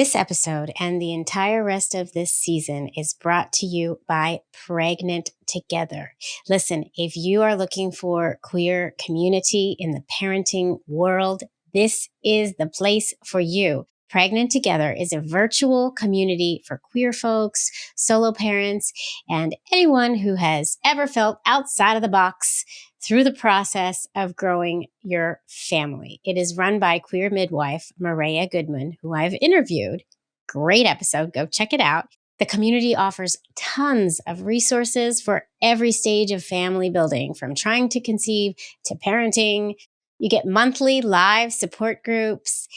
This episode and the entire rest of this season is brought to you by Pregnant Together. Listen, if you are looking for queer community in the parenting world, this is the place for you. Pregnant Together is a virtual community for queer folks, solo parents, and anyone who has ever felt outside of the box through the process of growing your family. It is run by queer midwife Maria Goodman, who I've interviewed. Great episode. Go check it out. The community offers tons of resources for every stage of family building, from trying to conceive to parenting. You get monthly live support groups.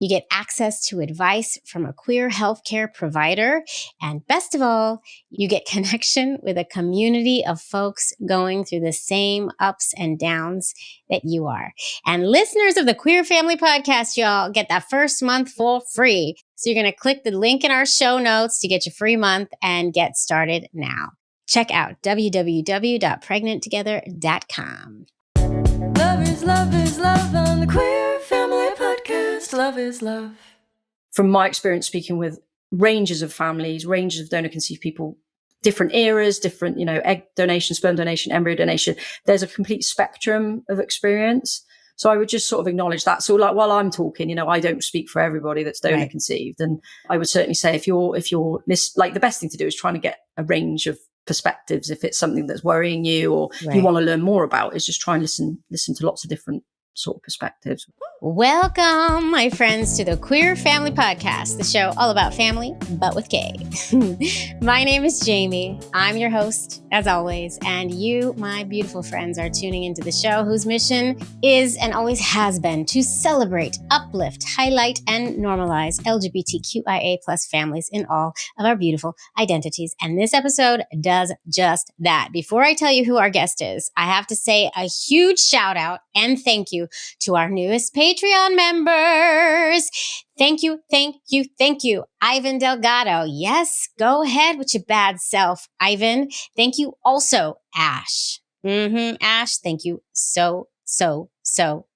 You get access to advice from a queer healthcare provider. And best of all, you get connection with a community of folks going through the same ups and downs that you are. And listeners of the Queer Family Podcast, y'all, get that first month for free. So you're going to click the link in our show notes to get your free month and get started now. Check out www.pregnanttogether.com. Love is love on the Queer Family Podcast. Love is love. From my experience speaking with ranges of families, ranges of donor conceived people, different eras, different, egg donation, sperm donation, embryo donation, there's a complete spectrum of experience. So I would just sort of acknowledge that. So like while I'm talking, I don't speak for everybody that's donor conceived. And I would certainly say if you're the best thing to do is trying to get a range of perspectives. If it's something that's worrying you or you want to learn more about, is just try and listen to lots of different sort of perspectives. Welcome, my friends, to the Queer Family Podcast, the show all about family, but with K. My name is Jaimie. I'm your host, as always, and you, my beautiful friends, are tuning into the show whose mission is and always has been to celebrate, uplift, highlight, and normalize LGBTQIA+ families in all of our beautiful identities. And this episode does just that. Before I tell you who our guest is, I have to say a huge shout out and thank you to our newest Patreon members. Thank you. Ivan Delgado. Yes, go ahead with your bad self, Ivan. Thank you also, Ash. Ash, thank you so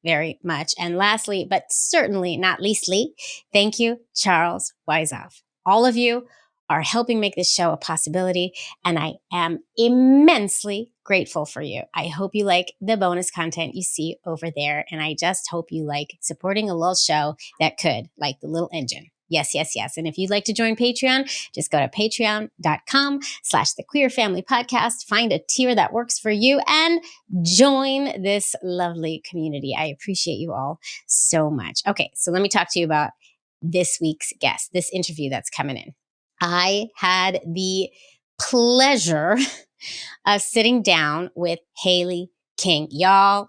very much. And lastly, but certainly not leastly, thank you, Charles Weisoff. All of you are helping make this show a possibility, and I am immensely grateful for you. I hope you like the bonus content you see over there, and I just hope you like supporting a little show that could, like the little engine. Yes. And if you'd like to join Patreon, just go to patreon.com/the Queer Family Podcast, find a tier that works for you, and join this lovely community. I appreciate you all so much. Okay, so let me talk to you about this week's guest, this interview that's coming in. I had the pleasure of sitting down with Hayley King. Y'all,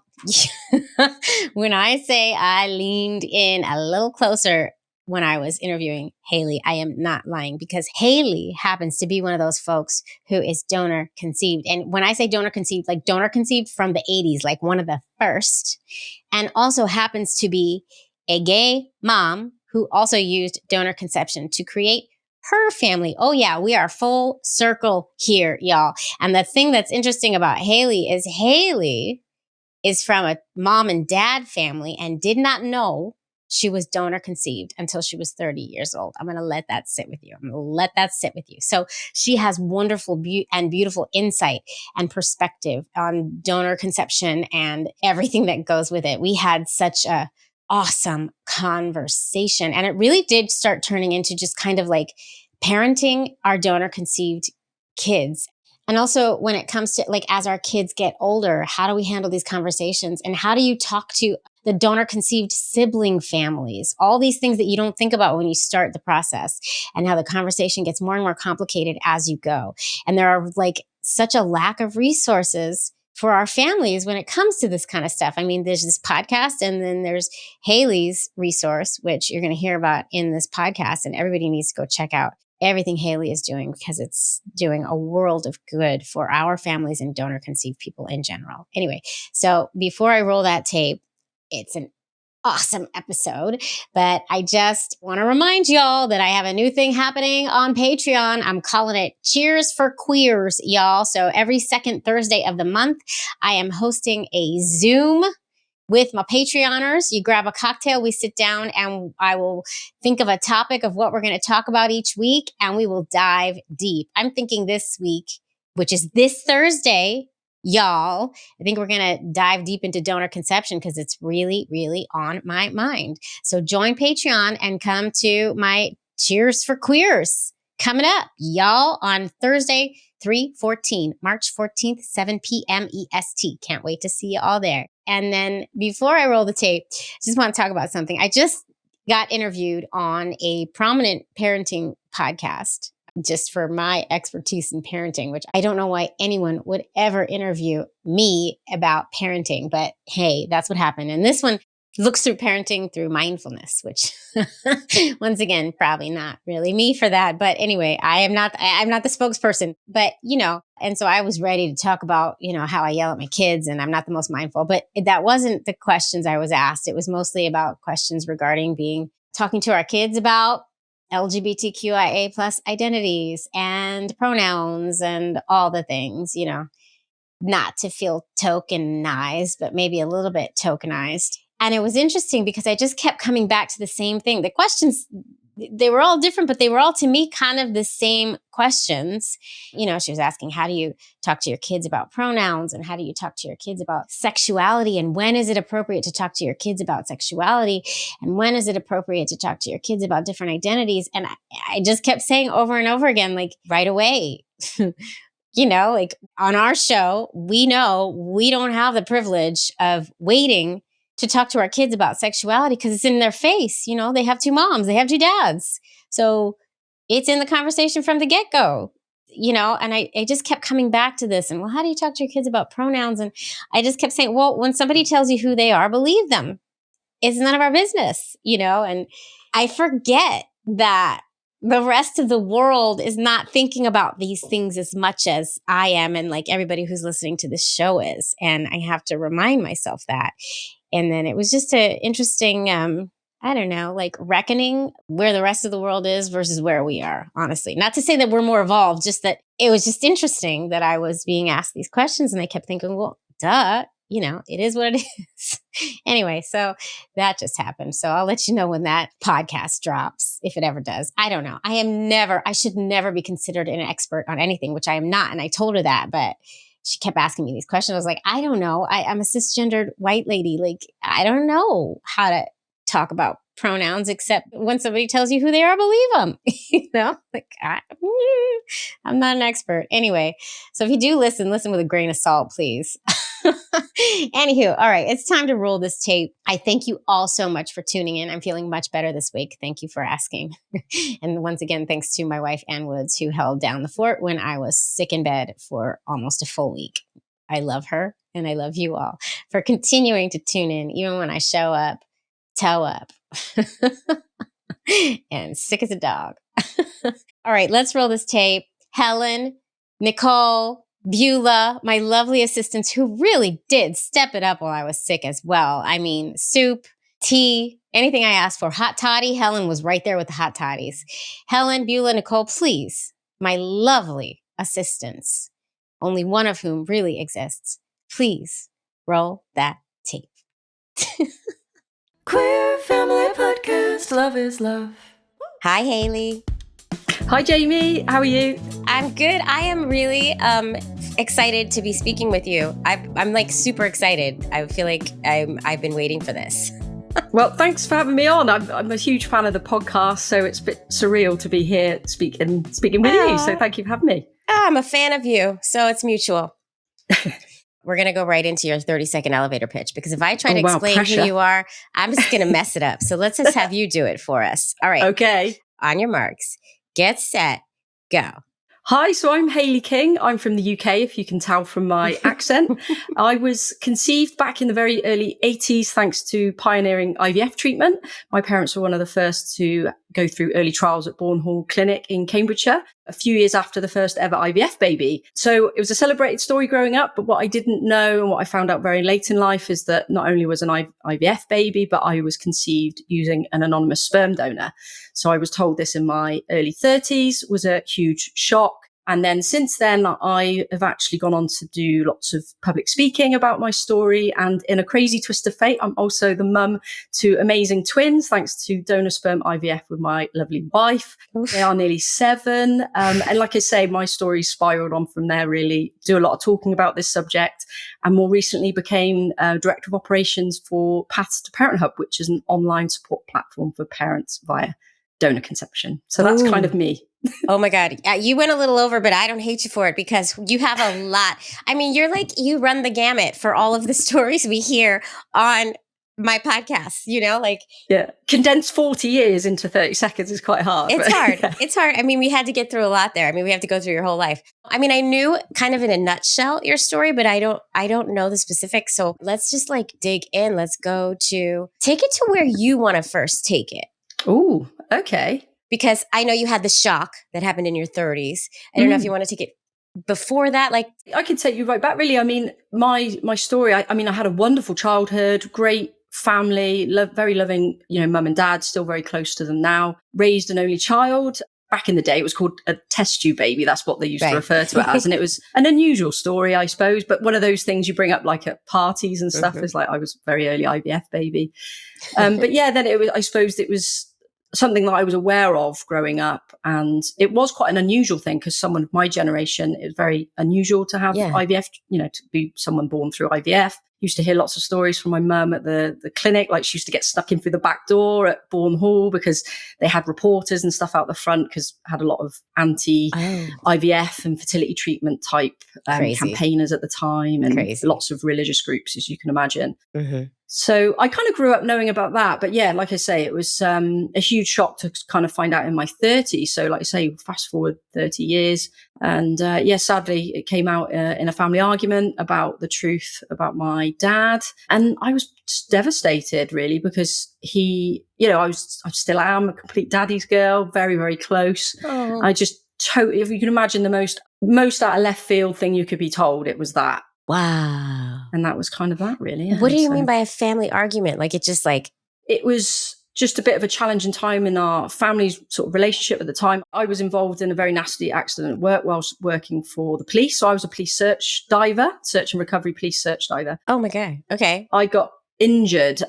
when I say I leaned in a little closer when I was interviewing Hayley, I am not lying, because Hayley happens to be one of those folks who is donor conceived. And when I say donor conceived, like donor conceived from the 80s, like one of the first, and also happens to be a gay mom who also used donor conception to create her family. Oh yeah, we are full circle here, y'all. And the thing that's interesting about Hayley is from a mom and dad family and did not know she was donor conceived until she was 30 years old. I'm going to let that sit with you. So she has wonderful beautiful insight and perspective on donor conception and everything that goes with it. We had such a awesome conversation. And it really did start turning into just kind of like parenting our donor conceived kids. And also when it comes to like, as our kids get older, how do we handle these conversations? And how do you talk to the donor conceived sibling families? All these things that you don't think about when you start the process, and how the conversation gets more and more complicated as you go. And there are like such a lack of resources for our families when it comes to this kind of stuff. I mean, there's this podcast, and then there's Hayley's resource, which you're going to hear about in this podcast, and everybody needs to go check out everything Hayley is doing, because it's doing a world of good for our families and donor conceived people in general. Anyway, so before I roll that tape, it's an awesome episode, but I just want to remind y'all that I have a new thing happening on Patreon. I'm calling it Cheers for Queers, y'all. So every second Thursday of the month, I am hosting a Zoom with my Patreoners. You grab a cocktail, we sit down, and I will think of a topic of what we're going to talk about each week, and we will dive deep. I'm thinking this week, which is this Thursday, y'all, I think we're going to dive deep into donor conception because it's really, really on my mind. So join Patreon and come to my Cheers for Queers coming up, y'all, on Thursday, 3/14, March 14th, 7 p.m. EST. Can't wait to see you all there. And then before I roll the tape, I just want to talk about something. I just got interviewed on a prominent parenting podcast just for my expertise in parenting, which I don't know why anyone would ever interview me about parenting, but hey, that's what happened. And this one looks through parenting through mindfulness, which once again, probably not really me for that. But anyway, I'm not the spokesperson, but and so I was ready to talk about, how I yell at my kids and I'm not the most mindful, but that wasn't the questions I was asked. It was mostly about questions regarding talking to our kids about LGBTQIA plus identities and pronouns and all the things, not to feel tokenized, but maybe a little bit tokenized. And it was interesting because I just kept coming back to the same thing. The questions, they were all different, but they were all, to me, kind of the same questions. She was asking, how do you talk to your kids about pronouns? And how do you talk to your kids about sexuality? And when is it appropriate to talk to your kids about sexuality? And when is it appropriate to talk to your kids about different identities? And I just kept saying over and over again, like, right away. Like on our show, we know we don't have the privilege of waiting to talk to our kids about sexuality because it's in their face. They have two moms, they have two dads. So it's in the conversation from the get-go, and I just kept coming back to this. And, well, how do you talk to your kids about pronouns? And I just kept saying, well, when somebody tells you who they are, believe them. It's none of our business, and I forget that the rest of the world is not thinking about these things as much as I am and like everybody who's listening to this show is. And I have to remind myself that. And then it was just an interesting, reckoning where the rest of the world is versus where we are, honestly. Not to say that we're more evolved, just that it was just interesting that I was being asked these questions and I kept thinking, well, duh, it is what it is. Anyway, so that just happened. So I'll let you know when that podcast drops, if it ever does. I don't know. I should never be considered an expert on anything, which I am not. And I told her that, but she kept asking me these questions. I was like, I don't know. I'm a cisgendered white lady. Like, I don't know how to talk about pronouns except when somebody tells you who they are, believe them. I'm not an expert. Anyway, so if you do listen with a grain of salt, please. Anywho, all right, it's time to roll this tape. I thank you all so much for tuning in. I'm feeling much better this week. Thank you for asking. And once again, thanks to my wife, Ann Woods, who held down the fort when I was sick in bed for almost a full week. I love her and I love you all for continuing to tune in, even when I show up, toe up, and sick as a dog. All right, let's roll this tape. Helen, Nicole, Beulah, my lovely assistants who really did step it up while I was sick as well. I mean, soup, tea, anything I asked for. Hot toddy, Helen was right there with the hot toddies. Helen, Beulah, Nicole, please, my lovely assistants, only one of whom really exists, please roll that tape. Queer Family Podcast, love is love. Hi, Hayley. Hi, Jaimie. How are you? I'm good. I am really excited to be speaking with you. I'm like super excited. I feel like I've been waiting for this. Well, thanks for having me on. I'm a huge fan of the podcast, so it's a bit surreal to be here speaking with you. So thank you for having me. I'm a fan of you, so it's mutual. We're going to go right into your 30-second elevator pitch because if I try to explain pressure. who you are, I'm just going to mess it up. So let's just have you do it for us. All right. Okay. On your marks, get set, go. Hi, so I'm Hayley King. I'm from the UK, if you can tell from my accent. I was conceived back in the very early 80s thanks to pioneering IVF treatment. My parents were one of the first to go through early trials at Bourne Hall Clinic in Cambridgeshire, a few years after the first ever IVF baby. So it was a celebrated story growing up, but what I didn't know and what I found out very late in life is that not only was an IVF baby, but I was conceived using an anonymous sperm donor. So I was told this in my early 30s, was a huge shock. And then since then, I have actually gone on to do lots of public speaking about my story. And in a crazy twist of fate, I'm also the mum to amazing twins, thanks to donor sperm IVF with my lovely wife. Oof. They are nearly 7. And like I say, my story spiraled on from there, really. Do a lot of talking about this subject, and more recently became Director of Operations for Paths to Parenthood, which is an online support platform for parents via donor conception. So that's kind of me. Oh my God. You went a little over, but I don't hate you for it because you have a lot. I mean, you run the gamut for all of the stories we hear on my podcast, Yeah. Condense 40 years into 30 seconds is quite hard. It's hard. Yeah. It's hard. I mean, we had to get through a lot there. I mean, we have to go through your whole life. I mean, I knew kind of in a nutshell your story, but I don't know the specifics. So let's just dig in. Let's take it to where you want to first take it. Oh, okay. Because I know you had the shock that happened in your 30s. I don't know if you want to take it before that. I could take you right back, really. I mean, my story, I had a wonderful childhood, great family, very loving, mum and dad, still very close to them now. Raised an only child. Back in the day, it was called a test tube baby. That's what they used to refer to it as. And it was an unusual story, I suppose. But one of those things you bring up at parties and stuff is I was a very early IVF baby. But yeah, then I suppose it was something that I was aware of growing up. And it was quite an unusual thing because someone of my generation, it was very unusual to have IVF, to be someone born through IVF. Used to hear lots of stories from my mum at the clinic. She used to get stuck in through the back door at Bourne Hall because they had reporters and stuff out the front because had a lot of anti-IVF and fertility treatment type campaigners at the time, and lots of religious groups, as you can imagine. Mm-hmm. So I kind of grew up knowing about that. But yeah, like I say, it was a huge shock to kind of find out in my 30s. So like I say, fast forward 30 years. And sadly, it came out in a family argument about the truth about my dad. And I was just devastated, really, because I still am a complete daddy's girl, very, very close. Oh. I just totally, if you can imagine the most out of left field thing you could be told, it was that. Wow. And that was kind of that, really. Yeah. What do you mean by a family argument? It was just a bit of a challenging time in our family's sort of relationship at the time. I was involved in a very nasty accident at work whilst working for the police. So I was a police search and recovery police search diver. Oh my God. Okay. I got injured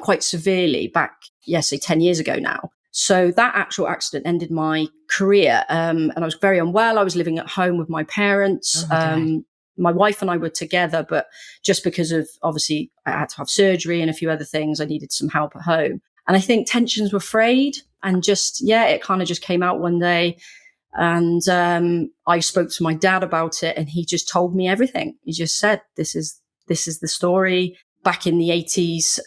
quite severely back, say 10 years ago now. So that actual accident ended my career. And I was very unwell. I was living at home with my parents. Oh my wife and I were together, but just because of, obviously, I had to have surgery and a few other things, I needed some help at home. And I think tensions were frayed, and it kind of just came out one day. And I spoke to my dad about it, and he just told me everything. He just said, this is the story. Back in the 80s,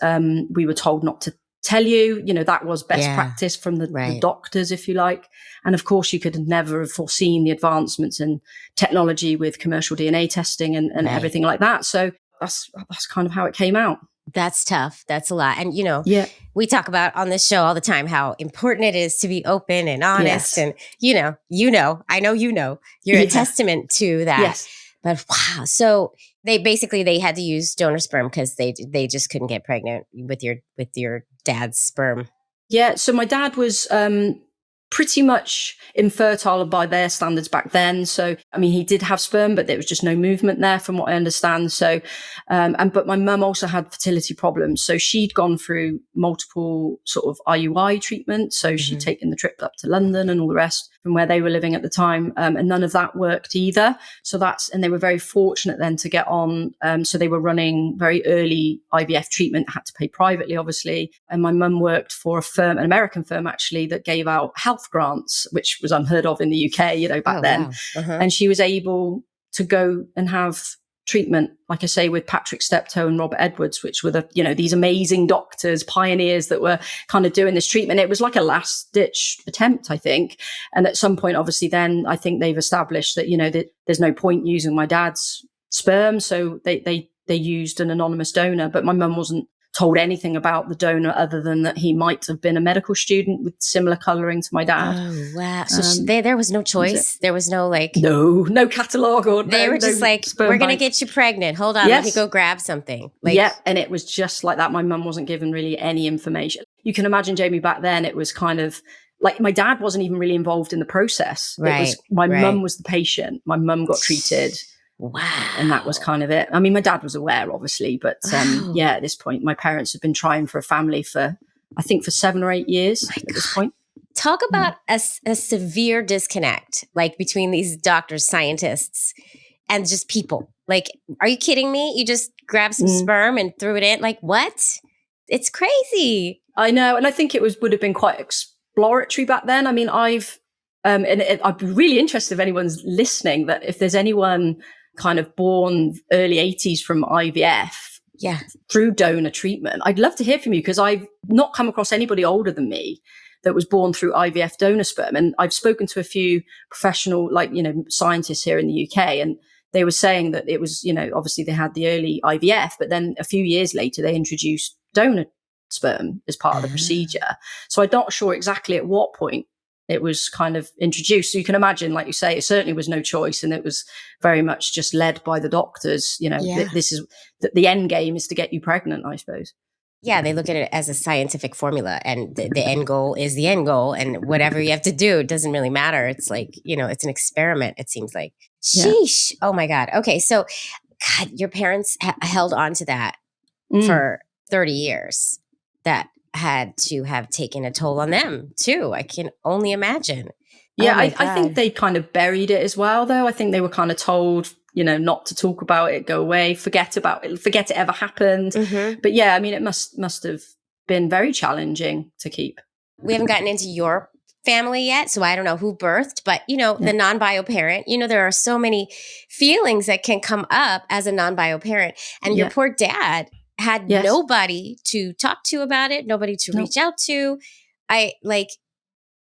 we were told not to tell you, that was best practice from the doctors, if you like. And of course, you could never have foreseen the advancements in technology with commercial DNA testing and everything like that. So that's kind of how it came out. That's tough. That's a lot. And, we talk about on this show all the time how important it is to be open and honest. Yes. And, I know you're a testament to that. Yes. But wow. So they had to use donor sperm because they just couldn't get pregnant with your dad's sperm. Yeah. So my dad was pretty much infertile by their standards back then. So, he did have sperm, but there was just no movement there from what I understand. So, but my mum also had fertility problems. So she'd gone through multiple sort of IUI treatments. So she'd taken the trip up to London and all the rest from where they were living at the time. And none of that worked either. So and they were very fortunate then to get on. So they were running very early IVF treatment, had to pay privately, obviously. And my mum worked for an American firm actually, that gave out health grants, which was unheard of in the UK, back then. Wow. Uh-huh. And she was able to go and have treatment, like I say, with Patrick Steptoe and Robert Edwards, which were these amazing doctors, pioneers that were kind of doing this treatment. It was like a last ditch attempt, I think. And at some point, obviously, then I think they've established that, that there's no point using my dad's sperm. So they used an anonymous donor, but my mum wasn't told anything about the donor other than that he might have been a medical student with similar colouring to my dad. Oh, wow. So there was no choice. There was no No catalogue or they were just we're going to get you pregnant. Hold on. Let me go grab something. And it was just like that. My mum wasn't given really any information. You can imagine, Jaimie, back then it was kind of like my dad wasn't even really involved in the process. It was my mum was the patient. My mum got treated. Wow. And that was kind of it. I mean, my dad was aware, obviously, but yeah, at this point, my parents had been trying for a family for 7 or 8 years at this point. Talk about a severe disconnect, like between these doctors, scientists, and just people. Like, are you kidding me? You just grabbed some sperm and threw it in? Like, what? It's crazy. I know. And I think it would have been quite exploratory back then. I mean, I'd be really interested if anyone's listening, that if there's anyone kind of born early 80s from IVF through donor treatment, I'd love to hear from you, because I've not come across anybody older than me that was born through IVF donor sperm. And I've spoken to a few professional, scientists here in the UK, and they were saying that it was, obviously they had the early IVF, but then a few years later, they introduced donor sperm as part of the procedure. So I'm not sure exactly at what point it was kind of introduced. So you can imagine, like you say, it certainly was no choice, and it was very much just led by the doctors. This is the end game is to get you pregnant, I suppose. Yeah, they look at it as a scientific formula, and the end goal is the end goal, and whatever you have to do, it doesn't really matter. It's like, it's an experiment, it seems like. Sheesh. Yeah. Oh my God. Okay. So, God, your parents held on to that for 30 years. That had to have taken a toll on them too. I can only imagine. Yeah, I think they kind of buried it as well, though. I think they were kind of told, not to talk about it, go away, forget about it, forget it ever happened. But yeah, I mean, it must have been very challenging to keep. We haven't gotten into your family yet, so I don't know who birthed, but the non-bio parent, there are so many feelings that can come up as a non-bio parent, and your poor dad had nobody to talk to about it, nobody to reach out to.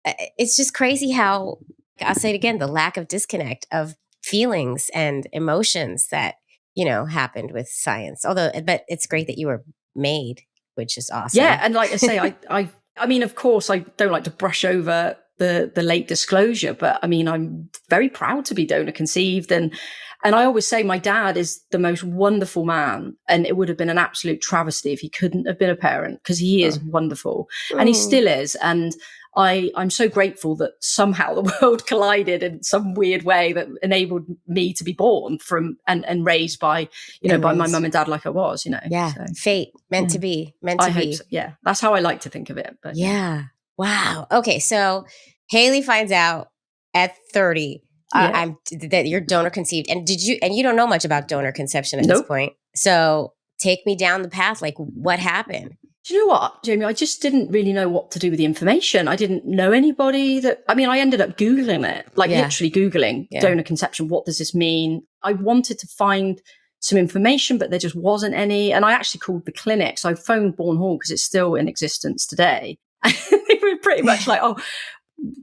It's just crazy how, I'll say it again, the lack of disconnect of feelings and emotions that, happened with science. But it's great that you were made, which is awesome. Yeah. And like I say, I mean, of course, I don't like to brush over the late disclosure, but I mean, I'm very proud to be donor conceived. And I always say my dad is the most wonderful man, and it would have been an absolute travesty if he couldn't have been a parent, because he is wonderful and he still is. And I'm so grateful that somehow the world collided in some weird way that enabled me to be born from and raised by, by my mum and dad like I was, Yeah. So, fate, meant to be, meant to be. So. Yeah. That's how I like to think of it. But yeah. Wow. Okay. So Hayley finds out at 30 that you're donor conceived. And you don't know much about donor conception at this point. So take me down the path. Like, what happened? Do you know what, Jaimie? I just didn't really know what to do with the information. I didn't know anybody I ended up Googling it, literally Googling donor conception. What does this mean? I wanted to find some information, but there just wasn't any. And I actually called the clinic. So I phoned Bourne Hall, because it's still in existence today. And they were pretty much like,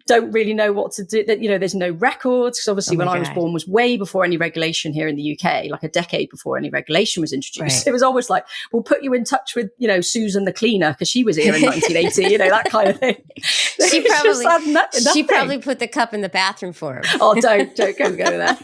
don't really know what to do. That, there's no records. Because obviously when I was born was way before any regulation here in the UK, like a decade before any regulation was introduced. Right. It was almost like, we'll put you in touch with, Susan the cleaner, because she was here in 1980, that kind of thing. She probably put the cup in the bathroom for him. Oh, don't go there.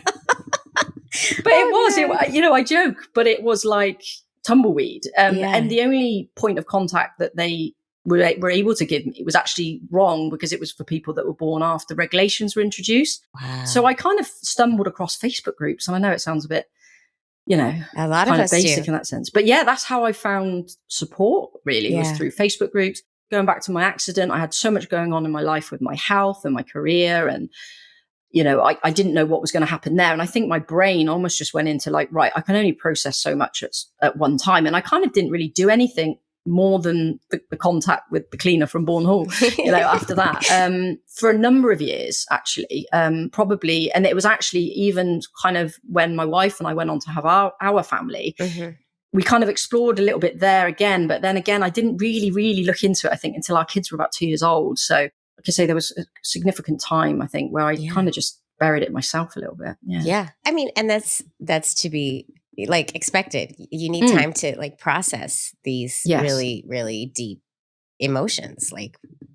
But I joke, but it was like tumbleweed. And the only point of contact that they were able to give me was actually wrong, because it was for people that were born after regulations were introduced. Wow. So I kind of stumbled across Facebook groups, and I know it sounds a bit, a lot of us basic do. In that sense. But yeah, that's how I found support, really, was through Facebook groups. Going back to my accident, I had so much going on in my life with my health and my career, and I didn't know what was going to happen there. And I think my brain almost just went into right, I can only process so much at one time. And I kind of didn't really do anything more than the contact with the cleaner from Bourne Hall, after that, for a number of years, actually, probably. And it was actually even kind of when my wife and I went on to have our family, we kind of explored a little bit there again. But then again, I didn't really, really look into it, I think, until our kids were about 2 years old. So like I say, there was a significant time, I think, where I kind of just buried it myself a little bit. Yeah. I mean, and that's to be expected. You need time to process these really, really deep emotions.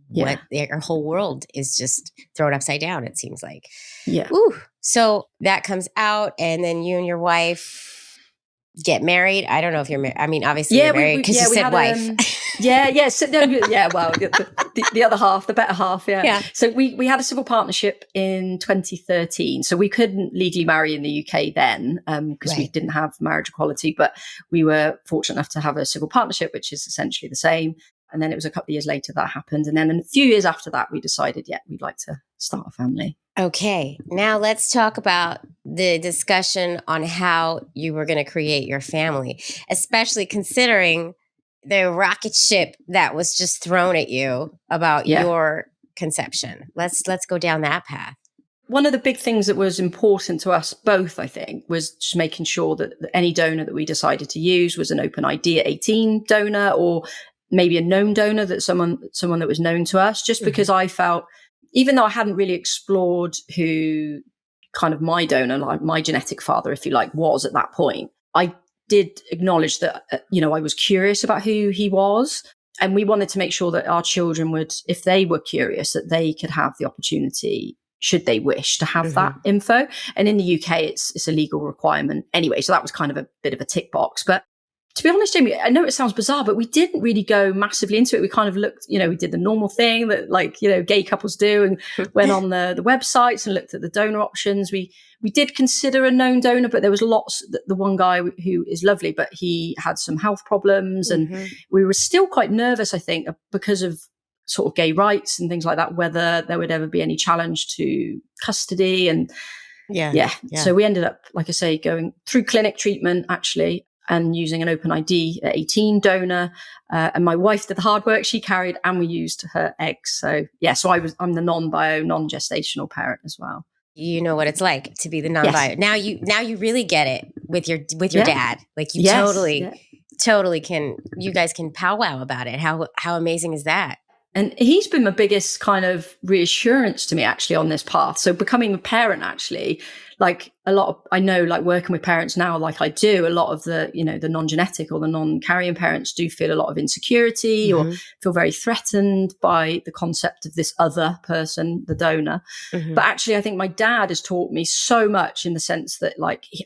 What our whole world is just thrown upside down, it seems like. Yeah. Ooh. So that comes out, and then you and your wife get married? I don't know if you're married. I mean, obviously you're married because you said wife. The other half, the better half, yeah. So we had a civil partnership in 2013. So we couldn't legally marry in the UK then because we didn't have marriage equality, but we were fortunate enough to have a civil partnership, which is essentially the same. And then it was a couple of years later that happened. And then a few years after that, we decided, we'd like to start a family. Okay, now let's talk about the discussion on how you were going to create your family, especially considering the rocket ship that was just thrown at you about your conception. Let's go down that path. One of the big things that was important to us both, I think, was just making sure that any donor that we decided to use was an open ID at 18 donor, or maybe a known donor, that someone that was known to us, just because I felt, even though I hadn't really explored who kind of my donor, like my genetic father, if you like, was at that point, I did acknowledge that, I was curious about who he was. And we wanted to make sure that our children would, if they were curious, that they could have the opportunity, should they wish, to have that info. And in the UK, it's a legal requirement anyway. So that was kind of a bit of a tick box. But to be honest, Jaimie, I know it sounds bizarre, but we didn't really go massively into it. We kind of looked, we did the normal thing that gay couples do, and went on the websites and looked at the donor options. We did consider a known donor, but there was lots. The one guy who is lovely, but he had some health problems, and we were still quite nervous, I think, because of sort of gay rights and things like that, whether there would ever be any challenge to custody. And so we ended up, like I say, going through clinic treatment actually, and using an open ID at 18 donor. And my wife did the hard work. She carried, and we used her eggs. So I'm the non-bio, non-gestational parent as well. You know what it's like to be the non-bio. Yes. Now you really get it with your dad. Like you totally can, you guys can powwow about it. How amazing is that? And he's been my biggest kind of reassurance to me actually on this path. So becoming a parent, actually, like I know, like working with parents now, like I do, a lot of the, the non-genetic or the non-carrying parents do feel a lot of insecurity or feel very threatened by the concept of this other person, the donor. But actually, I think my dad has taught me so much in the sense that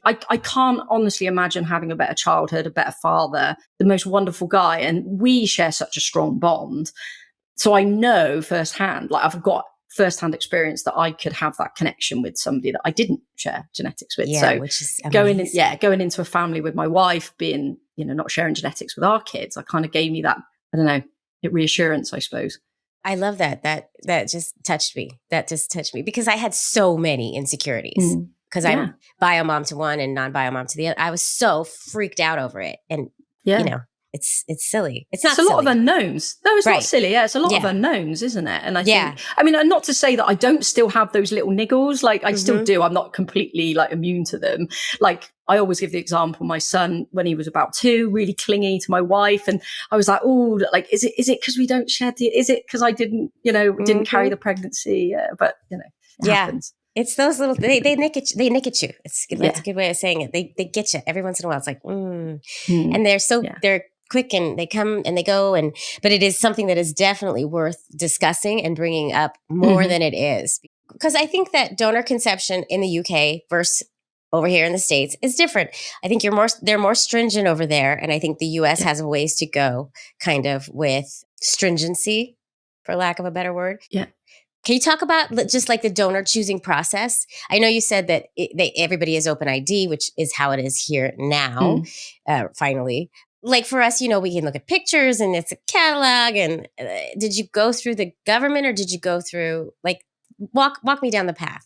I can't honestly imagine having a better childhood, a better father, the most wonderful guy. And we share such a strong bond. So I know firsthand, I've got firsthand experience that I could have that connection with somebody that I didn't share genetics with. Which is amazing. going into a family with my wife, being, not sharing genetics with our kids, I kind of gave me that, I don't know, reassurance, I suppose. I love that. That just touched me. Because I had so many insecurities because I'm bio mom to one and non-bio mom to the other. I was so freaked out over it. And, it's silly. It's not silly. It's a lot of unknowns. No, it's not silly. Yeah, it's a lot of unknowns, isn't it? And I think, not to say that I don't still have those little niggles. I still do. I'm not completely immune to them. I always give the example, my son, when he was about 2, really clingy to my wife. And I was like, is it because we don't share is it because I didn't, didn't carry the pregnancy? But, it happens. It's those little, they nick at you. That's a good way of saying it. They get you every once in a while. It's like, and they're quick and they come and they go. But it is something that is definitely worth discussing and bringing up more than it is. Because I think that donor conception in the UK versus over here in the States is different. I think they're more stringent over there. And I think the US has a ways to go kind of with stringency, for lack of a better word. Yeah. Can you talk about just the donor choosing process? I know you said that everybody is open ID, which is how it is here now, finally. For us, we can look at pictures and it's a catalog. And did you go through the government or did you go through, walk me down the path?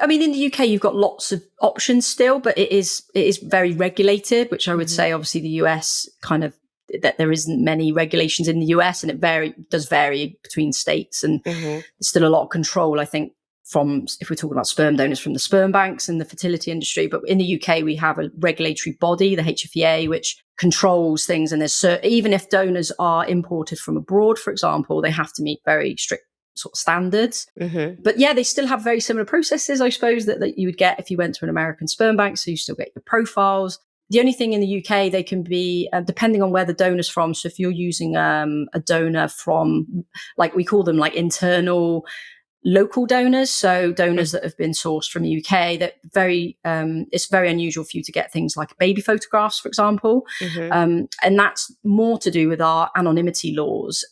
I mean, in the UK, you've got lots of options still, but it is very regulated, which I would say, obviously, the US kind of, that there isn't many regulations in the US, and it does vary between states, and there's still a lot of control, I think, from, if we're talking about sperm donors, from the sperm banks and the fertility industry. But in the UK, we have a regulatory body, the HFEA, which controls things. And there's even if donors are imported from abroad, for example, they have to meet very strict sort of standards. But they still have very similar processes, I suppose, that you would get if you went to an American sperm bank. So you still get your profiles. The only thing in the UK, they can be, depending on where the donor's from. So if you're using a donor from, we call them internal, local donors, so donors that have been sourced from the UK. That it's very unusual for you to get things like baby photographs, for example, and that's more to do with our anonymity laws.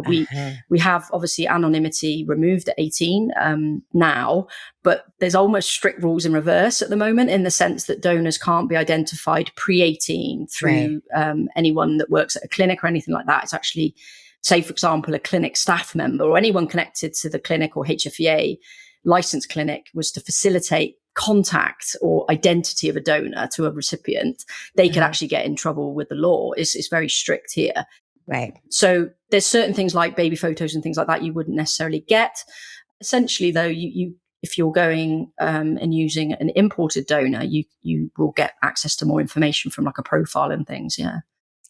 We have obviously anonymity removed at 18 now, but there's almost strict rules in reverse at the moment, in the sense that donors can't be identified pre-18 through anyone that works at a clinic or anything like that. It's actually, say, for example, a clinic staff member or anyone connected to the clinic or HFEA licensed clinic was to facilitate contact or identity of a donor to a recipient, they could actually get in trouble with the law. It's very strict here. Right. So there's certain things like baby photos and things like that you wouldn't necessarily get. Essentially, though, you if you're going and using an imported donor, you will get access to more information from like a profile and things. Yeah.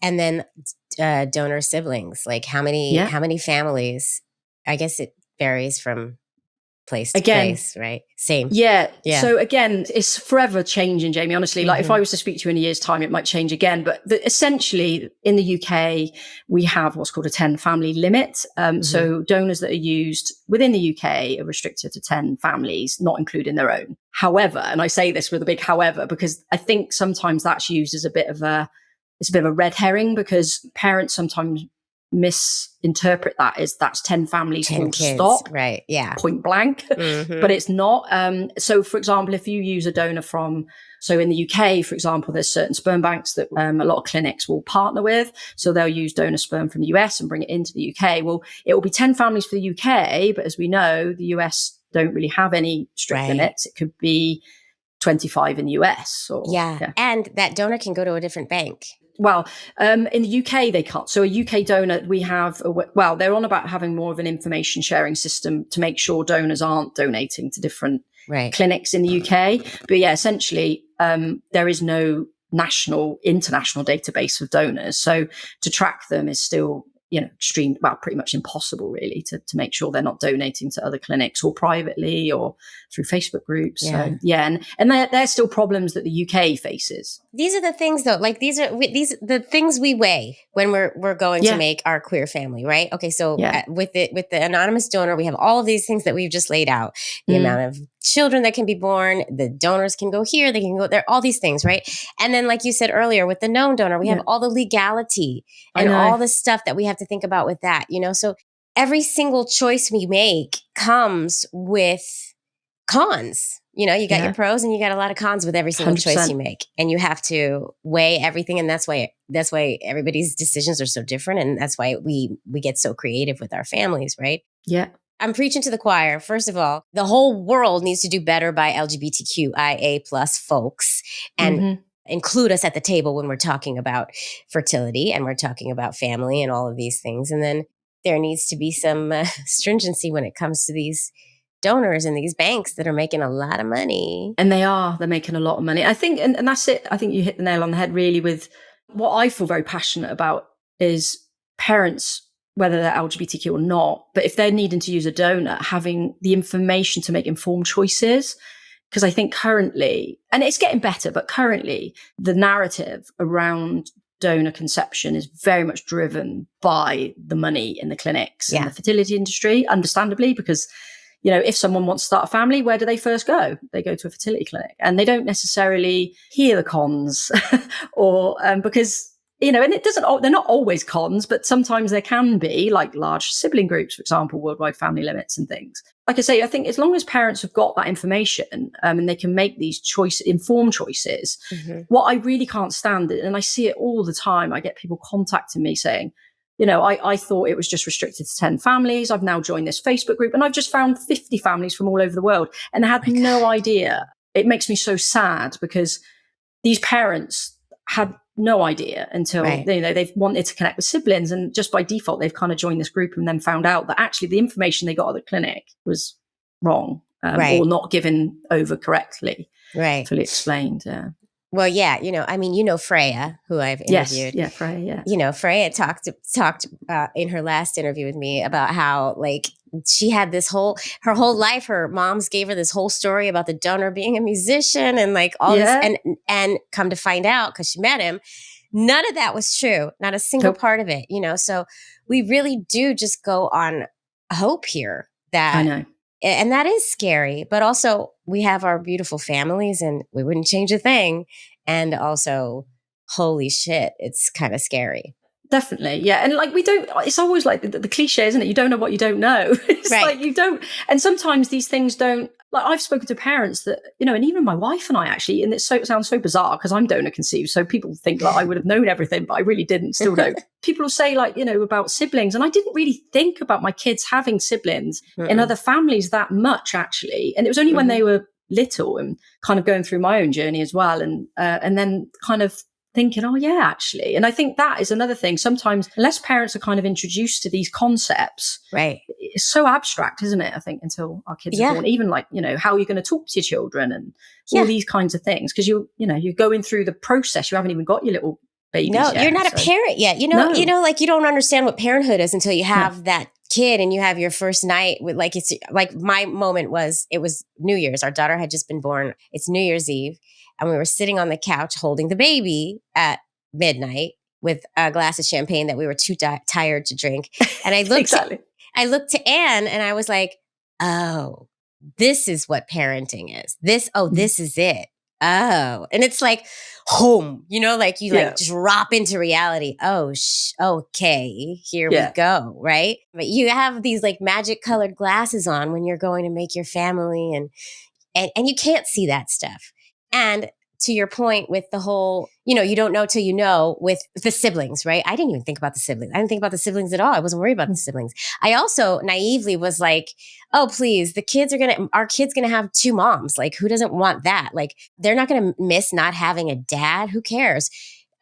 And then donor siblings, like how many families? I guess it varies from place to place, right? Same. Yeah. So again, it's forever changing, Jaimie, honestly. Like if I was to speak to you in a year's time, it might change again. But essentially in the UK, we have what's called a 10 family limit. So donors that are used within the UK are restricted to 10 families, not including their own. However, and I say this with a big however, because I think sometimes that's used as a bit of a red herring, because parents sometimes misinterpret that as that's 10 families 10 full kids, stop, right? Yeah, point blank. But it's not. So for example, if you use a donor so in the UK, for example, there's certain sperm banks that a lot of clinics will partner with. So they'll use donor sperm from the US and bring it into the UK. Well, it will be 10 families for the UK, but as we know, the US don't really have any strict limits. It could be 25 in the US. And that donor can go to a different bank. Well, in the UK, they can't. So a UK donor, we have, they're on about having more of an information sharing system to make sure donors aren't donating to different clinics in the UK. But yeah, essentially, there is no international database of donors. So to track them is still, pretty much impossible really to make sure they're not donating to other clinics or privately or through Facebook groups. So and they're still problems that the UK faces. These are the things though, like these the things we weigh when we're going to make our queer family, right? Okay. So with the anonymous donor, we have all of these things that we've just laid out, the amount of children that can be born, the donors can go here, they can go there, all these things, right? And then like you said earlier, with the known donor, we have all the legality and all the stuff that we have to think about with that, so every single choice we make comes with cons. You got your pros and you got a lot of cons with every single 100%. Choice you make, and you have to weigh everything. And that's why everybody's decisions are so different. And that's why we get so creative with our families, right? Yeah. I'm preaching to the choir. First of all, the whole world needs to do better by LGBTQIA+ folks and include us at the table when we're talking about fertility and we're talking about family and all of these things. And then there needs to be some stringency when it comes to these donors and these banks that are making a lot of money. And they're making a lot of money. I think, and that's it. I think you hit the nail on the head really with what I feel very passionate about is parents, whether they're LGBTQ or not, but if they're needing to use a donor, having the information to make informed choices. Because I think currently, and it's getting better, but currently the narrative around donor conception is very much driven by the money in the clinics and the fertility industry, understandably, because, if someone wants to start a family, where do they first go? They go to a fertility clinic, and they don't necessarily hear the cons or because, and they're not always cons, but sometimes there can be, like large sibling groups, for example, worldwide family limits and things. Like I say, I think as long as parents have got that information and they can make these informed choices, what I really can't stand, and I see it all the time, I get people contacting me saying, I thought it was just restricted to 10 families. I've now joined this Facebook group and I've just found 50 families from all over the world. And I had no idea. It makes me so sad because these parents had no idea until they've wanted to connect with siblings, and just by default they've kind of joined this group and then found out that actually the information they got at the clinic was wrong or not given over correctly, fully explained. Well, Freya, who I've interviewed. Yes, Freya, Freya talked in her last interview with me about how, like, she had her whole life, her moms gave her this whole story about the donor being a musician and like all this, and come to find out, because she met him, none of that was true. Not a single part of it, so we really do just go on hope here that And that is scary, but also we have our beautiful families and we wouldn't change a thing. And also, holy shit, it's kind of scary. Definitely. Yeah. And like, it's always like the cliche, isn't it? You don't know what you don't know. It's Right. like you don't. And sometimes these things don't, like I've spoken to parents that, and even my wife and I actually, and it sounds so bizarre because I'm donor conceived. So people think like I would have known everything, but I really didn't, still don't. People will say like, about siblings. And I didn't really think about my kids having siblings in other families that much actually. And it was only when they were little and kind of going through my own journey as well. And then kind of thinking, oh yeah, actually. And I think that is another thing. Sometimes unless parents are kind of introduced to these concepts, right, it's so abstract, isn't it? I think until our kids are born, even like, how are you going to talk to your children and all these kinds of things? Because you're going through the process. You haven't even got your little babies yet. You're not a parent yet. Like you don't understand what parenthood is until you have that kid and you have your first night with like, it's like my moment it was New Year's. Our daughter had just been born. It's New Year's Eve. And we were sitting on the couch holding the baby at midnight with a glass of champagne that we were too tired to drink. And I looked, I looked to Anne and I was like, oh, this is what parenting is. This is it. Oh, and it's like home, like you like drop into reality. Oh, okay, here we go. Right. But you have these like magic colored glasses on when you're going to make your family and you can't see that stuff. And to your point with the whole, you don't know till you know with the siblings, right? I didn't even think about the siblings. I didn't think about the siblings at all. I wasn't worried about the siblings. I also naively was like, oh, please, our kid's going to have two moms. Like, who doesn't want that? Like, they're not going to miss not having a dad. Who cares?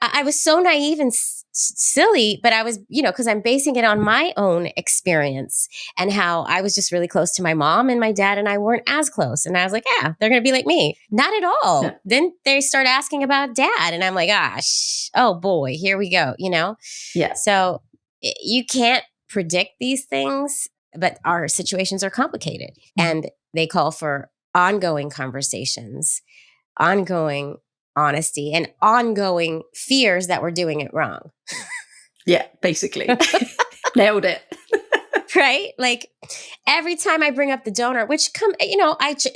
I was so naive and silly, but I was, because I'm basing it on my own experience and how I was just really close to my mom and my dad and I weren't as close. And I was like, yeah, they're going to be like me. Not at all. Yeah. Then they start asking about dad and I'm like, gosh, oh boy, here we go, Yeah. So you can't predict these things, but our situations are complicated and they call for ongoing conversations, ongoing honesty and ongoing fears that we're doing it wrong. Yeah, basically. Nailed it. Right? Like every time I bring up the donor, which